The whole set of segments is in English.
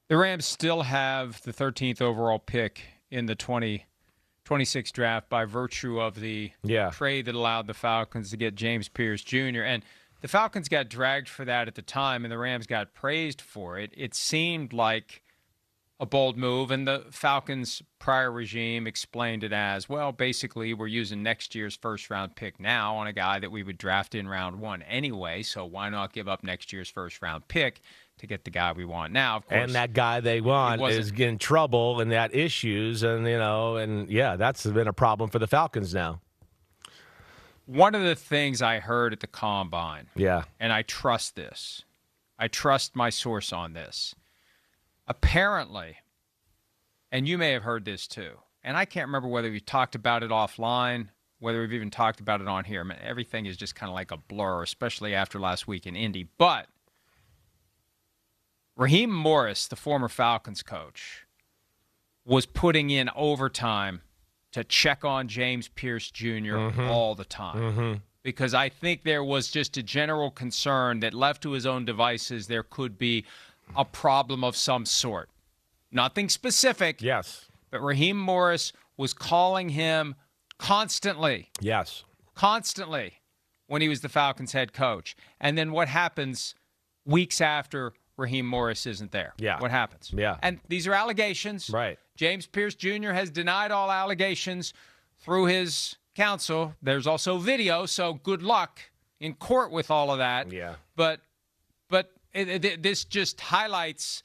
The Rams still have the 13th overall pick in the 2026 draft by virtue of the trade that allowed the Falcons to get James Pierce Jr. And the Falcons got dragged for that at the time, and the Rams got praised for it. It seemed like a bold move, and the Falcons' prior regime explained it as, well, basically we're using next year's first-round pick now on a guy that we would draft in round one anyway, so why not give up next year's first-round pick to get the guy we want now? Of course, and that guy they want is getting trouble and that issues, and that's been a problem for the Falcons now. One of the things I heard at the Combine, and I trust this, I trust my source on this, apparently, and you may have heard this too, and I can't remember whether we talked about it offline, whether we've even talked about it on here. I mean, everything is just kind of like a blur, especially after last week in Indy. But Raheem Morris, the former Falcons coach, was putting in overtime to check on James Pierce Jr. all the time. Because I think there was just a general concern that left to his own devices, there could be a problem of some sort. Nothing specific. Yes. But Raheem Morris was calling him constantly. Yes. Constantly when he was the Falcons head coach. And then what happens weeks after Raheem Morris isn't there? Yeah. What happens? Yeah. And these are allegations. Right. James Pierce Jr. has denied all allegations through his counsel. There's also video, so good luck in court with all of that. Yeah. But this just highlights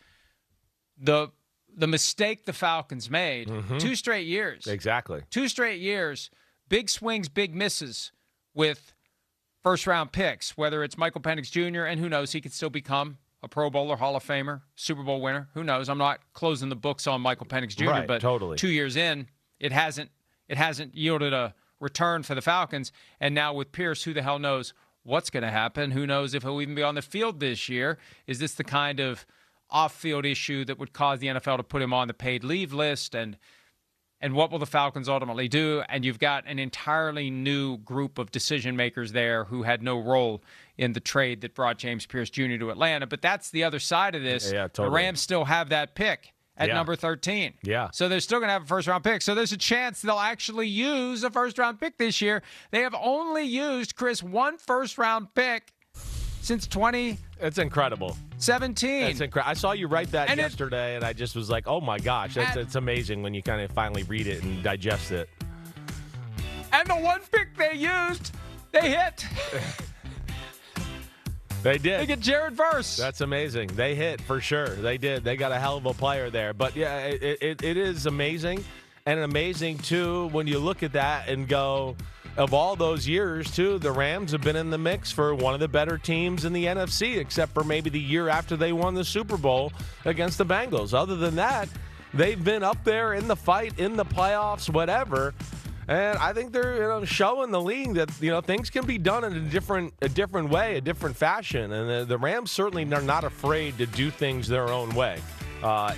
the mistake the Falcons made. 2 straight years. Exactly. 2 straight years. Big swings, big misses with first-round picks, whether it's Michael Penix Jr., and who knows, he could still become a Pro Bowler, Hall of Famer, Super Bowl winner. Who knows? I'm not closing the books on Michael Penix Jr., right, but totally. 2 years in, it hasn't yielded a return for the Falcons. And now with Pierce, who the hell knows what's going to happen? Who knows if he'll even be on the field this year? Is this the kind of off-field issue that would cause the NFL to put him on the paid leave list? And what will the Falcons ultimately do? And you've got an entirely new group of decision-makers there who had no role in the trade that brought James Pierce Jr. to Atlanta. But that's the other side of this. Yeah, totally. The Rams still have that pick at number 13. Yeah. So they're still going to have a first-round pick. So there's a chance they'll actually use a first-round pick this year. They have only used, Chris, one first-round pick since 2017. It's incredible. It's incredible. I saw you write that yesterday, and I just was like, oh, my gosh. It's amazing when you kind of finally read it and digest it. And the one pick they used, they hit. They did. They get Jared Verse. That's amazing. They hit for sure. They did. They got a hell of a player there. But, yeah, it is amazing. And amazing, too, when you look at that and go, of all those years, too, the Rams have been in the mix for one of the better teams in the NFC, except for maybe the year after they won the Super Bowl against the Bengals. Other than that, they've been up there in the fight, in the playoffs, whatever. And I think they're showing the league that things can be done in a different way, a different fashion. And the Rams certainly are not afraid to do things their own way.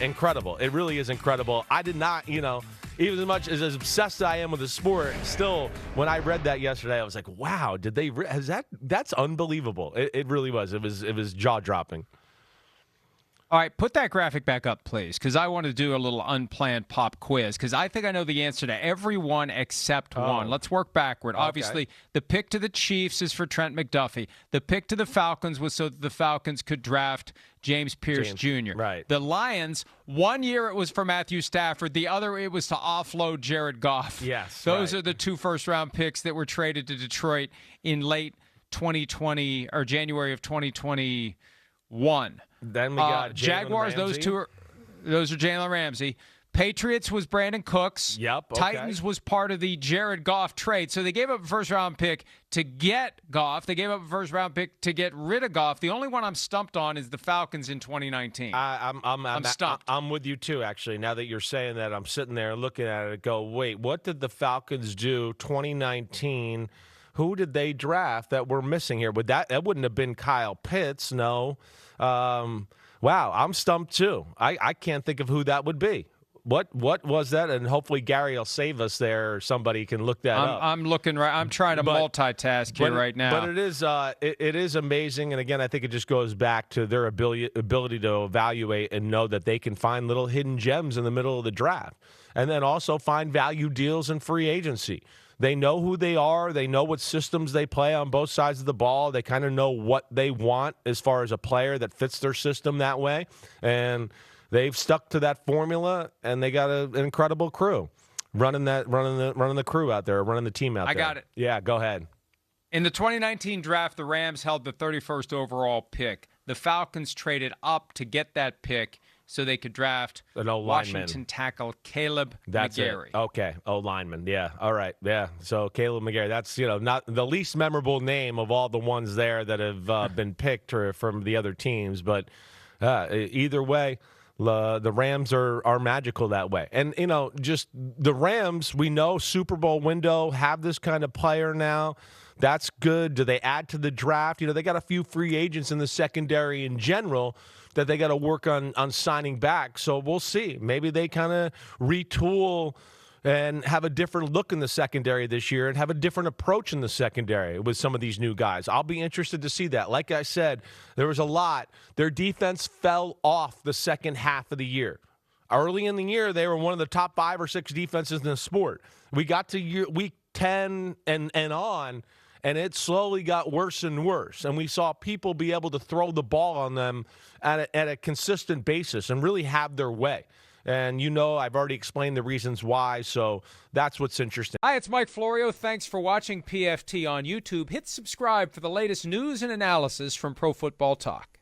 Incredible. It really is incredible. I did not, even as much as obsessed I am with the sport, still, when I read that yesterday, I was like, wow, did they that's unbelievable. It really was. It was jaw-dropping. All right, put that graphic back up, please, because I want to do a little unplanned pop quiz, because I think I know the answer to every one except one. Let's work backward. Okay. Obviously, the pick to the Chiefs is for Trent McDuffie. The pick to the Falcons was so that the Falcons could draft James Pierce Jr. Right. The Lions, 1 year it was for Matthew Stafford. The other, it was to offload Jared Goff. Yes. Those are the 2 first-round picks that were traded to Detroit in late 2020 or January of 2021. Then we got Jaguars. Ramsey. Those are Jalen Ramsey. Patriots was Brandon Cooks. Yep. Okay. Titans was part of the Jared Goff trade. So they gave up a first-round pick to get Goff. They gave up a first-round pick to get rid of Goff. The only one I'm stumped on is the Falcons in 2019. I'm stumped. I'm with you, too, actually. Now that you're saying that, I'm sitting there looking at it and go, wait, what did the Falcons do 2019? Who did they draft that we're missing here? That wouldn't have been Kyle Pitts, no. Wow, I'm stumped, too. I can't think of who that would be. What was that? And hopefully Gary will save us there, or somebody can look that up. I'm looking right. I'm trying to multitask here right now. But it is amazing, and again, I think it just goes back to their ability to evaluate and know that they can find little hidden gems in the middle of the draft, and then also find value deals in free agency. They know who they are. They know what systems they play on both sides of the ball. They kind of know what they want as far as a player that fits their system that way. And they've stuck to that formula, and they got an incredible crew running the crew out there, running the team out there. I got it. Yeah, go ahead. In the 2019 draft, the Rams held the 31st overall pick. The Falcons traded up to get that pick so they could draft an Washington tackle Caleb McGarry. Okay, O-lineman. Yeah, all right. Yeah, so Caleb McGarry. That's not the least memorable name of all the ones there that have been picked from the other teams. But either way, the Rams are magical that way. And, just the Rams, we know Super Bowl window, have this kind of player now. That's good. Do they add to the draft? They got a few free agents in the secondary in general that they got to work on signing back. So we'll see. Maybe they kind of retool and have a different look in the secondary this year and have a different approach in the secondary with some of these new guys. I'll be interested to see that. Like I said, there was a lot. Their defense fell off the second half of the year. Early in the year, they were one of the top 5 or 6 defenses in the sport. We got to week 10 and on, and it slowly got worse and worse. And we saw people be able to throw the ball on them at a consistent basis and really have their way. And I've already explained the reasons why, so that's what's interesting. Hi, it's Mike Florio. Thanks for watching PFT on YouTube. Hit subscribe for the latest news and analysis from Pro Football Talk.